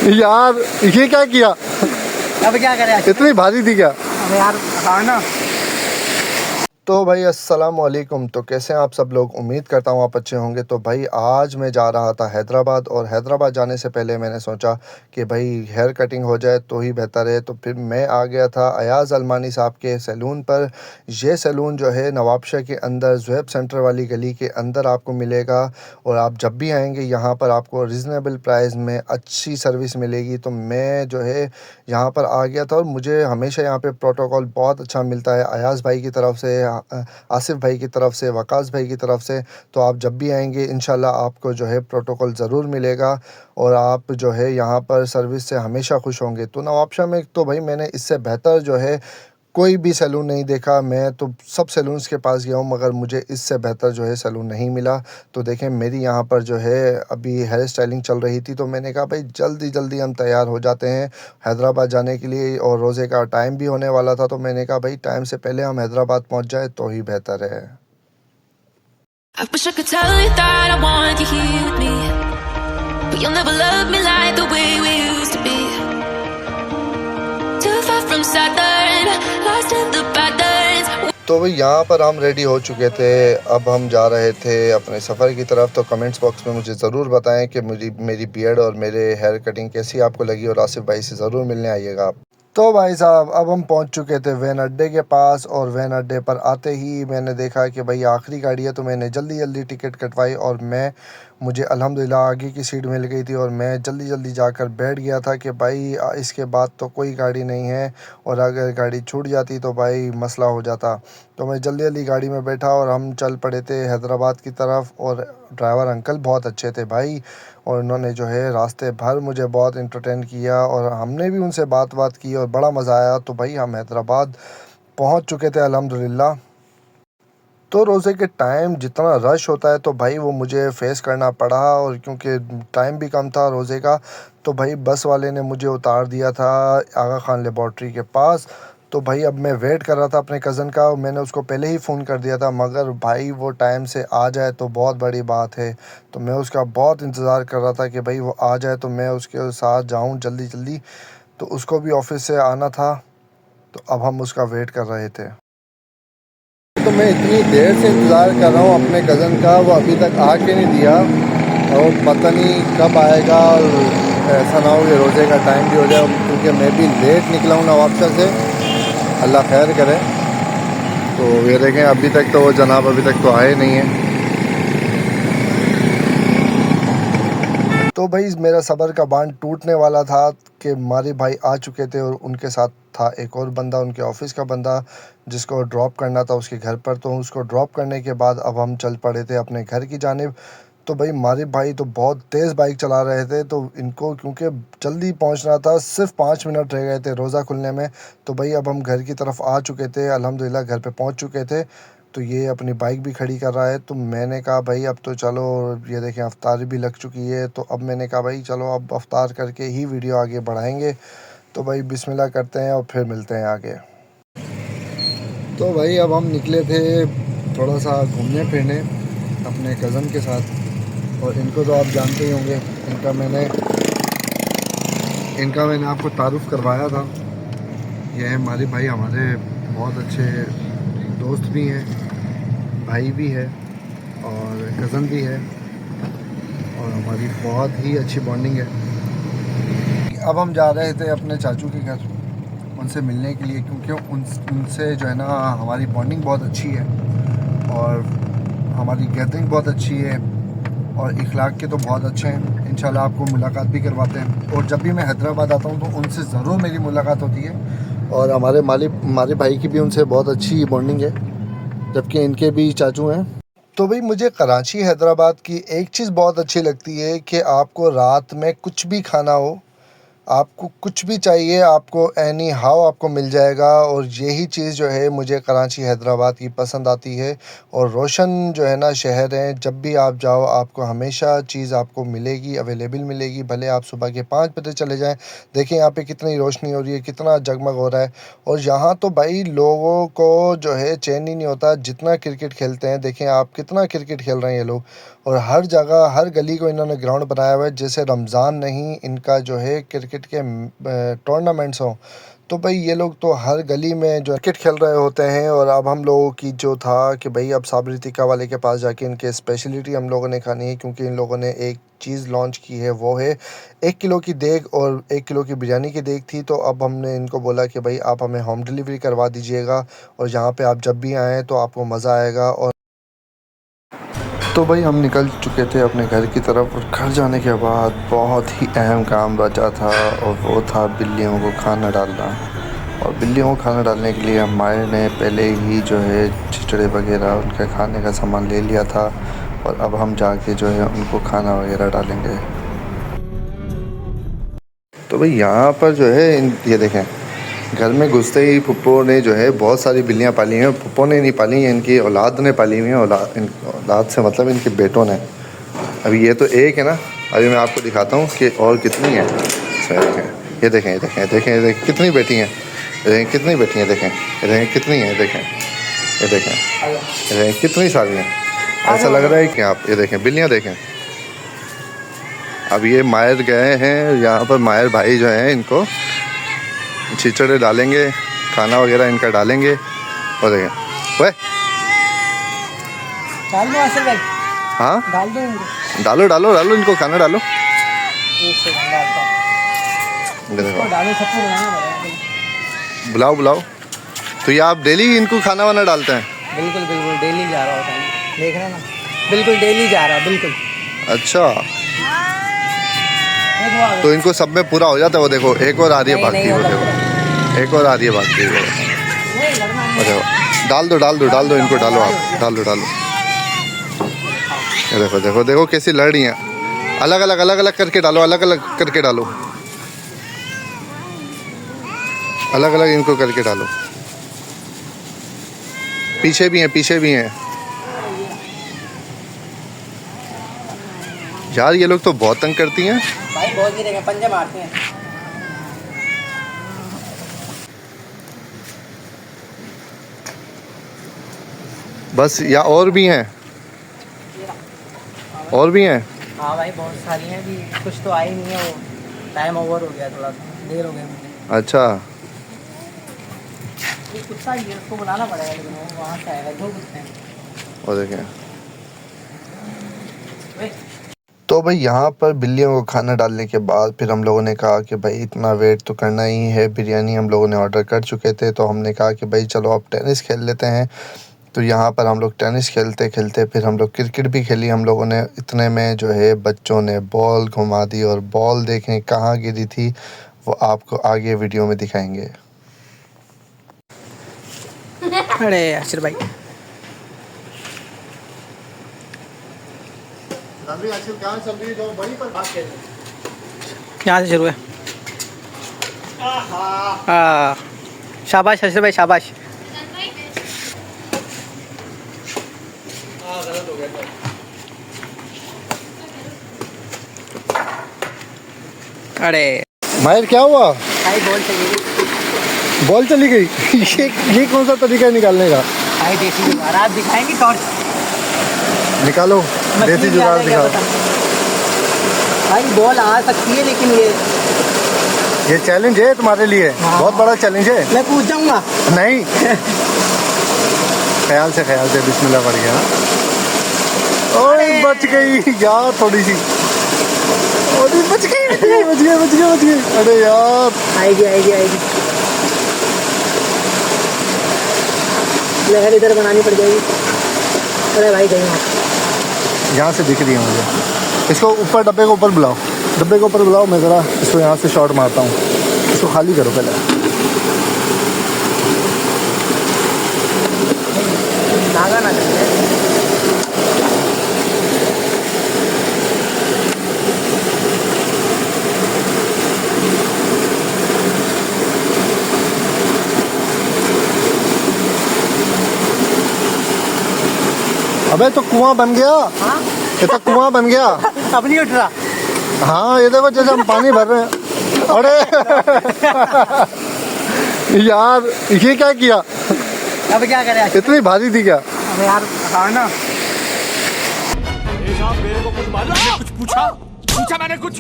यार ये क्या किया? अब क्या करें? इतनी भारी थी क्या? अबे यार हाँ ना। तो भाई अस्सलाम वालेकुम। तो कैसे हैं आप सब लोग? उम्मीद करता हूँ आप अच्छे होंगे। तो भाई आज मैं जा रहा था हैदराबाद, और हैदराबाद जाने से पहले मैंने सोचा कि भाई हेयर कटिंग हो जाए तो ही बेहतर है। तो फिर मैं आ गया था अयाज़ अलमानी साहब के सैलून पर। ये सैलून जो है नवाबशाह के अंदर ज़ुहैब सेंटर वाली गली के अंदर आपको मिलेगा, और आप जब भी आएंगे यहाँ पर आपको रिजनेबल प्राइस में अच्छी सर्विस मिलेगी। तो मैं जो है यहाँ पर आ गया था, और मुझे हमेशा यहाँ पे प्रोटोकॉल बहुत अच्छा मिलता है अयाज़ भाई की तरफ से, आसिफ़ भाई की तरफ से, वकास भाई की तरफ से। तो आप जब भी आएंगे इंशाल्लाह आपको जो है प्रोटोकॉल ज़रूर मिलेगा, और आप जो है यहाँ पर सर्विस से हमेशा खुश होंगे। तो नवाबशाह में तो भाई मैंने इससे बेहतर जो है कोई भी सैलून नहीं देखा। मैं तो सब सैलून्स के पास गया हूँ, मगर मुझे इससे बेहतर जो है सैलून नहीं मिला। तो देखें मेरी यहाँ पर जो है अभी हेयर स्टाइलिंग चल रही थी, तो मैंने कहा भाई जल्दी जल्दी हम तैयार हो जाते हैं हैदराबाद जाने के लिए, और रोज़े का टाइम भी होने वाला था। तो मैंने कहा भाई टाइम से पहले हम हैदराबाद पहुँच जाए तो ही बेहतर है। I wish I could tell you that I want you here with me, but you'll never love me like the way we used to be. Too far from Saturn, lost in the patterns. तो भाई यहाँ पर हम ready हो चुके थे, अब हम जा रहे थे अपने सफ़र की तरफ। तो कमेंट्स बॉक्स में मुझे ज़रूर बताएं कि मेरी बियर्ड और मेरे हेयर कटिंग कैसी आपको लगी, और आसिफ़ भाई से ज़रूर मिलने आइएगा आप। तो भाई साहब अब हम पहुंच चुके थे वैन अड्डे के पास, और वैन अड्डे पर आते ही मैंने देखा कि भाई आखिरी गाड़ी है। तो मैंने जल्दी जल्दी टिकट कटवाई, और मुझे अल्हम्दुलिल्लाह आगे की सीट मिल गई थी, और मैं जल्दी जल्दी जाकर बैठ गया था कि भाई इसके बाद तो कोई गाड़ी नहीं है, और अगर गाड़ी छूट जाती तो भाई मसला हो जाता। तो मैं जल्दी जल्दी गाड़ी में बैठा और हम चल पड़े थे हैदराबाद की तरफ। और ड्राइवर अंकल बहुत अच्छे थे भाई, और उन्होंने जो है रास्ते भर मुझे बहुत इंटरटेन किया, और हमने भी उनसे बात की और बड़ा मज़ा आया। तो भाई हम हैदराबाद पहुंच चुके थे अल्हम्दुलिल्लाह। तो रोज़े के टाइम जितना रश होता है तो भाई वो मुझे फ़ेस करना पड़ा, और क्योंकि टाइम भी कम था रोज़े का, तो भाई बस वाले ने मुझे उतार दिया था आगा ख़ान लेबॉर्ट्री के पास। तो भाई अब मैं वेट कर रहा था अपने कज़न का, मैंने उसको पहले ही फ़ोन कर दिया था, मगर भाई वो टाइम से आ जाए तो बहुत बड़ी बात है। तो मैं उसका बहुत इंतज़ार कर रहा था कि भाई वो आ जाए तो मैं उसके साथ जाऊँ जल्दी जल्दी। तो उसको भी ऑफ़िस से आना था, तो अब हम उसका वेट कर रहे थे। तो मैं इतनी देर से इंतज़ार कर रहा हूँ अपने कज़न का, वो अभी तक आके नहीं दिया, और पता नहीं कब आएगा। और ऐसा ना हो कि रोज़े का टाइम भी हो जाए, क्योंकि मैं भी लेट निकला हूँ नवाबशाह से। अल्लाह खैर करे। तो ये देखें अभी तक तो वो जनाब अभी तक तो आए नहीं हैं। तो भाई मेरा सब्र का बांध टूटने वाला था कि मारी भाई आ चुके थे, और उनके साथ था एक और बंदा, उनके ऑफिस का बंदा, जिसको ड्रॉप करना था उसके घर पर। तो उसको ड्रॉप करने के बाद अब हम चल पड़े थे अपने घर की जानिब। तो भाई मारिफ भाई तो बहुत तेज़ बाइक चला रहे थे, तो इनको क्योंकि जल्दी पहुंचना था, सिर्फ 5 मिनट रह गए थे रोज़ा खुलने में। तो भाई अब हम घर की तरफ आ चुके थे, अल्हम्दुलिल्लाह घर पे पहुंच चुके थे। तो ये अपनी बाइक भी खड़ी कर रहा है। तो मैंने कहा भाई अब तो चलो, ये देखें अफ्तार भी लग चुकी है। तो अब मैंने कहा भाई चलो अब अफ्तार करके ही वीडियो आगे बढ़ाएंगे। तो भाई बिस्मिल्लाह करते हैं और फिर मिलते हैं आगे। तो भाई अब हम निकले थे थोड़ा सा घूमने फिरने अपने कज़न के साथ, और इनको तो आप जानते ही होंगे। इनका मैंने आपको तारुफ़ करवाया था। ये है हमारे भाई, हमारे बहुत अच्छे दोस्त भी हैं, भाई भी है और कज़न भी है, और हमारी बहुत ही अच्छी बॉन्डिंग है। अब हम जा रहे थे अपने चाचू के घर उनसे मिलने के लिए, क्योंकि उनसे जो है ना हमारी बॉन्डिंग बहुत अच्छी है, और हमारी गैदरिंग बहुत अच्छी है, और इखलाक के तो बहुत अच्छे हैं। इंशाल्लाह आपको मुलाकात भी करवाते हैं, और जब भी मैं हैदराबाद आता हूँ तो उनसे ज़रूर मेरी मुलाकात होती है। और हमारे भाई की भी उनसे बहुत अच्छी बॉन्डिंग है, जबकि इनके भी चाचू हैं। तो भाई मुझे कराची हैदराबाद की एक चीज़ बहुत अच्छी लगती है कि आपको रात में कुछ भी खाना हो, आपको कुछ भी चाहिए आपको एनी हाउ आपको मिल जाएगा। और यही चीज़ जो है मुझे कराची हैदराबाद की पसंद आती है। और रोशन जो है ना शहर है, जब भी आप जाओ आपको हमेशा चीज़ आपको मिलेगी, अवेलेबल मिलेगी। भले आप सुबह के 5 बजे चले जाएं, देखिए यहाँ पे कितनी रोशनी हो रही है, कितना जगमग हो रहा है। और यहाँ तो भाई लोगों को जो है चैन ही नहीं होता, जितना क्रिकेट खेलते हैं। देखें आप कितना क्रिकेट खेल रहे हैं ये लोग। और हर जगह हर गली को इन्होंने ग्राउंड बनाया हुआ है, जैसे रमज़ान नहीं इनका जो है क्रिकेट के टूर्नामेंट्स हों। तो भाई ये लोग तो हर गली में जो क्रिकेट खेल रहे होते हैं। और अब हम लोगों की जो था कि भाई अब साबरी टिक्का वाले के पास जाके इनके स्पेशलिटी हम लोगों ने खानी है, क्योंकि इन लोगों ने एक चीज़ लॉन्च की है, वो है 1 किलो की देग और 1 किलो की बिरयानी की देग थी। तो अब हमने इनको बोला कि भाई आप हमें होम डिलीवरी करवा दीजिएगा, और यहाँ पे आप जब भी आएँ तो आपको मज़ा आएगा। और तो भाई हम निकल चुके थे अपने घर की तरफ, और घर जाने के बाद बहुत ही अहम काम बचा था, और वो था बिल्लियों को खाना डालना। और बिल्लियों को खाना डालने के लिए हमारे ने पहले ही जो है चिचड़े वगैरह उनके खाने का सामान ले लिया था, और अब हम जाके जो है उनको खाना वगैरह डालेंगे। तो भाई यहाँ पर जो है ये देखें, घर में घुसते ही फुप्पो ने जो है बहुत सारी बिल्लियाँ पाली हैं। फुप्पो ने नहीं पाली हैं, इनकी औलाद ने पाली हुई हैं। औलाद से मतलब इनके बेटों ने। अभी ये तो एक है ना, अभी मैं आपको दिखाता हूँ कि और कितनी है। ये देखें ये देखें ये देखें ये देखें कितनी बेटी हैं, ये देखें कितनी बेटी हैं, देखें ये देखें कितनी हैं, देखें ये देखें ये देखें कितनी सारी हैं। ऐसा लग रहा है कि आप ये देखें बिल्लियाँ देखें। अब ये मायर गए हैं, यहाँ पर मायर भाई जो हैं इनको चिचड़े डालेंगे, खाना वगैरह इनका डालेंगे। और देखें वह डाल दो आसिफ भाई, हाँ डाल दो इनको। डालो डालो डालो इनको खाना डालो। एक सेकंड डालता हूँ। ये देखो डालो, सबको बुलाना पड़ेगा। बुलाओ बुलाओ। तो ये आप डेली इनको खाना वाना डालते हैं? बिल्कुल बिल्कुल डेली जा रहा होता है, देख रहे हैं ना, बिल्कुल डेली जा रहा, बिल्कुल। अच्छा, तो इनको सब में पूरा हो जाता है। वो देखो एक और आ रही है भागती, वो देखो एक और आ रही है भागती है। वो देखो डाल दो डाल दो डाल दो इनको, डालो आप, डाल दो डालो। ये देखो देखो देखो कैसी लड़ रही हैं। अलग अलग अलग अलग करके डालो, अलग अलग करके डालो, अलग अलग इनको करके डालो। पीछे भी हैं, पीछे भी हैं। यार ये लोग तो बहुत तंग करती हैं भाई, बहुत गिरेंगे, पंजे मारते हैं। बस, या और भी हैं? और भी हैं? हाँ भाई बहुत सारी हैं, भी कुछ तो आई नहीं है, वो टाइम ओवर हो गया, थोड़ा देर हो गया मुझे। अच्छा, ये कुत्ता ही है, उसको बुलाना पड़ेगा, लेकिन वो वहाँ से आएगा। दो कुत्ते हैं। और देखें। तो भाई यहाँ पर बिल्लियों को खाना डालने के बाद फिर हम लोगों ने कहा कि भाई इतना वेट तो करना ही है। बिरयानी हम लोगों ने ऑर्डर कर चुके थे, तो हमने कहा कि भाई चलो अब टेनिस खेल लेते हैं। तो यहाँ पर हम लोग टेनिस खेलते खेलते फिर हम लोग क्रिकेट भी खेली हम लोगों ने। इतने में जो है बच्चों ने बॉल घुमा दी, और बॉल देखें कहाँ गिरी थी वो आपको आगे वीडियो में दिखाएंगे। अरे आसिर भाई, यहाँ से शुरू है। शाबाश आसिर भाई, शाबाश। अरे माहिर क्या हुआ? भाई बॉल चली गई। बॉल चली गई? ये कौन सा तरीका है निकालने का? भाई देसी जुगाड़ आप दिखाएंगे, टॉर्च निकालो, देसी जुगाड़ दिखाओ। भाई बॉल आ सकती है, लेकिन ये चैलेंज है तुम्हारे लिए। हाँ। बहुत बड़ा चैलेंज है। मैं पूछ जाऊंगा। नहीं ख्याल से बिस्मिल्लाह पड़ गया। ओए बच गई यार, थोड़ी सी बच गई। अरे यार आएगी। लहर इधर बनानी पड़ जाएगी। अरे भाई गई वहाँ। यहाँ से दिख रही है मुझे। इसको ऊपर डब्बे को ऊपर बुलाओ, मैं ज़रा इसको यहाँ से शॉट मारता हूँ। इसको खाली करो पहले। धागा ना चले। अबे तो कुआं बन गया, हाँ ये तो कुआं बन गया। अब नहीं उठ रहा। हाँ ये देखो जैसे हम पानी भर रहे हैं। अरे यार ये क्या किया, अब क्या करें, इतनी भारी थी क्या? अब यार हाँ ना। मेरे को कुछ मालूम, मैंने कुछ पूछा मैंने कुछ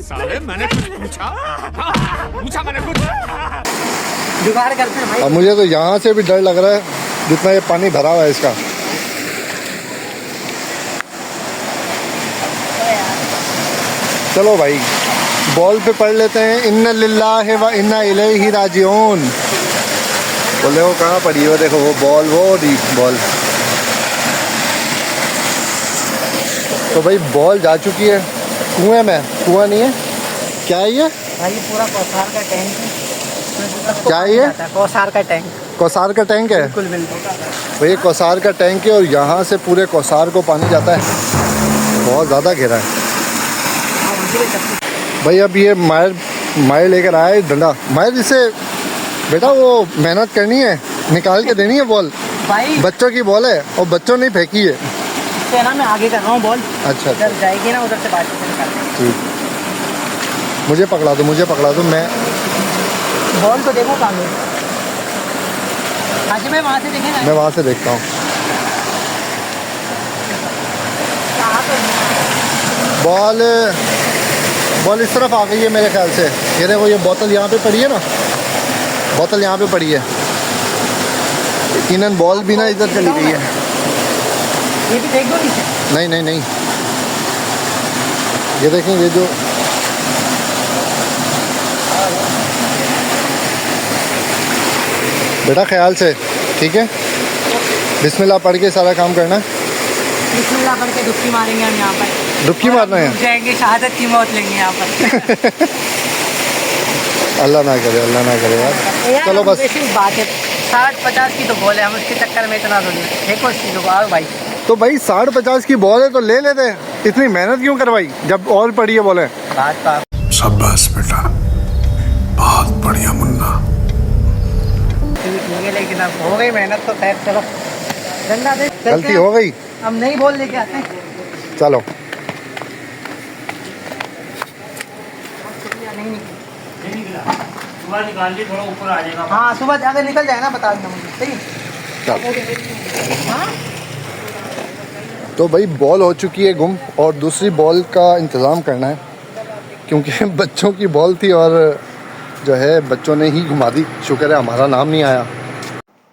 साले मैंने कुछ पूछा मैंने कुछ। जुगाड़ करते हैं भाई। अब मुझे तो यहाँ से भी डर लग रहा है जितना ये पानी भरा हुआ है इसका। चलो भाई बॉल पे पढ़ लेते हैं, इन्ना लिल्लाहि व इन्ना इलैहि राजिऊन। बोले वो कहाँ पड़ी है, वो देखो वो बॉल, वो दी बॉल। तो भाई बॉल जा चुकी है कुएं में, कुआं नहीं है, क्या है ये? भाई ये पूरा कौसार का टैंक है। क्या है ये? कौसार का टैंक। कौसार का टैंक है बिल्कुल बिल्कुल। भाई, कौसार का टैंक है और यहाँ से पूरे कौसार को पानी जाता है, बहुत ज़्यादा गहरा है भाई। अब ये मायर लेकर आया है डंडा। मायर इसे बेटा वो मेहनत करनी है, निकाल के देनी है बॉल। भाई बच्चों की बॉल है और बच्चों ने फेंकी है। इससे ना मैं आगे कर रहा हूँ बॉल। अच्छा इधर जाएगी ना, उधर से बात निकालते ठीक, मुझे पकड़ा दो, मैं बॉल तो देखो कहाँ गई। आगे मैं वहाँ से देखेगा। मैं वहाँ से देखता हूँ। बॉल इस तरफ आ गई है मेरे ख्याल से। ये देखो ये बोतल यहाँ पे पड़ी है ना, बोतल यहाँ पे पड़ी है। यकीनन बॉल भी ना इधर चली गई है। ये भी देख दो नीचे। नहीं ये देखें, ये जो बेटा ख्याल से, ठीक है? बिस्मिल्लाह पढ़ के सारा काम करना है। बिस्मिल्लाह पढ़ के डुबकी मारेंगे हम यहाँ पर। डुबकी मारना है, जाएंगे, शहादत की मौत लेंगे यहाँ पर। अल्लाह ना करे यार। चलो बस, बात है 60-50 की तो बॉल है, हम उसके चक्कर में इतना तो नहीं। देखो इसकी जुगाड़ भाई। तो भाई 60-50 की बॉल है तो ले लेते हैं, इतनी मेहनत क्यों करवाई जब और पड़ी है बॉल है। बात तो आप शाबाश बेटा, बहुत बढ़िया मुन्ना। ठीक है, लेकिन अब हो गई मेहनत तो खैर। चलो डंडा दे, गलती हो गई, हम नहीं बॉल लेके आते हैं। चलो। सुबह निकाल ली, थोड़ा ऊपर आ जाएगा। हाँ सुबह अगर निकल जाए ना बता देना मुझे, ठीक है? हाँ तो भाई बॉल हो चुकी है गुम और दूसरी बॉल का इंतज़ाम करना है, क्योंकि बच्चों की बॉल थी और जो है बच्चों ने ही घुमा दी। शुक्र है हमारा नाम नहीं आया।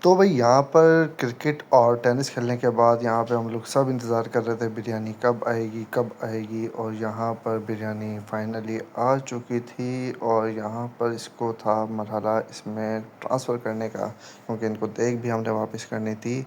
तो भाई यहाँ पर क्रिकेट और टेनिस खेलने के बाद यहाँ पे हम लोग सब इंतज़ार कर रहे थे बिरयानी कब आएगी और यहाँ पर बिरयानी फाइनली आ चुकी थी। और यहाँ पर इसको था मरहला इसमें ट्रांसफ़र करने का, क्योंकि इनको देग भी हमने वापस करनी थी।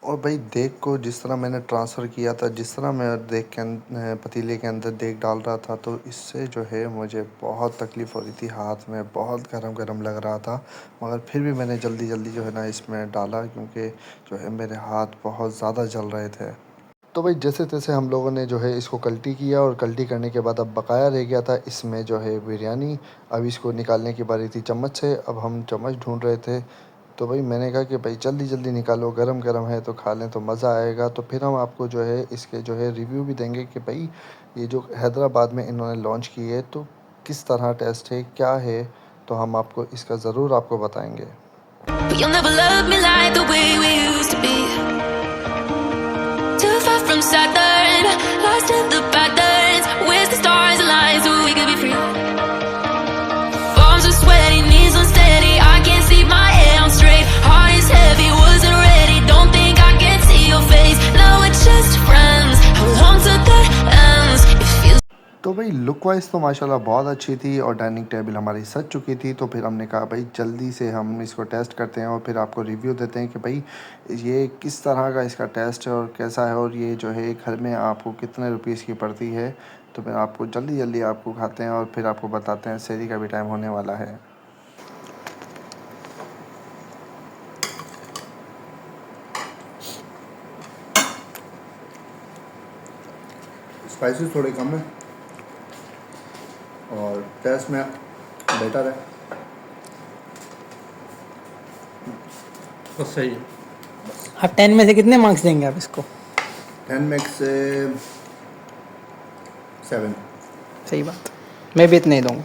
और भाई देग को जिस तरह मैंने ट्रांसफ़र किया था, जिस तरह मैं देग के पतीले के अंदर देग डाल रहा था, तो इससे जो है मुझे बहुत तकलीफ़ हो रही थी, हाथ में बहुत गरम लग रहा था। मगर फिर भी मैंने जल्दी जो है ना इसमें डाला, क्योंकि जो है मेरे हाथ बहुत ज़्यादा जल रहे थे। तो भाई जैसे तैसे हम लोगों ने जो है इसको कल्टी किया और कल्टी करने के बाद अब बकाया रह गया था इसमें जो है बिरयानी। अब इसको निकालने की बारी थी चम्मच से, अब हम चम्मच ढूंढ रहे थे। तो भाई मैंने कहा कि भाई जल्दी निकालो, गरम है तो खा लें तो मज़ा आएगा। तो फिर हम आपको जो है इसके जो है रिव्यू भी देंगे कि भाई ये जो हैदराबाद में इन्होंने लॉन्च की है तो किस तरह टेस्ट है, क्या है, तो हम आपको इसका ज़रूर आपको बताएंगे। But you'll never love me like the way we used to be. Too far from Saturn, lost in the patterns. Where's the stars aligned so we could be free? Palms are sweaty, knees unsteady. I can't see my head on straight. Heart is heavy, wasn't ready. Don't think I can see your face. Now we're just friends. Hold on to the ends. It feels. तो भाई look wise तो माशाल्लाह बहुत अच्छी थी और dining table हमारी सज चुकी थी। तो फिर हमने कहा भाई जल्दी से हम इसको टेस्ट करते हैं और फिर आपको रिव्यू देते हैं कि भाई ये किस तरह का इसका टेस्ट है और कैसा है, और ये जो है घर में आपको कितने रुपीस की पड़ती है। तो फिर आपको जल्दी आपको खाते हैं और फिर आपको बताते हैं, सहरी का भी टाइम होने वाला है। स्पाइसेस थोड़े कम है और टेस्ट में बेटर है। तो सही है। आप 10 में से कितने मार्क्स देंगे आप इसको? 10 में से 7। सही बात, मैं भी इतना ही दूंगा।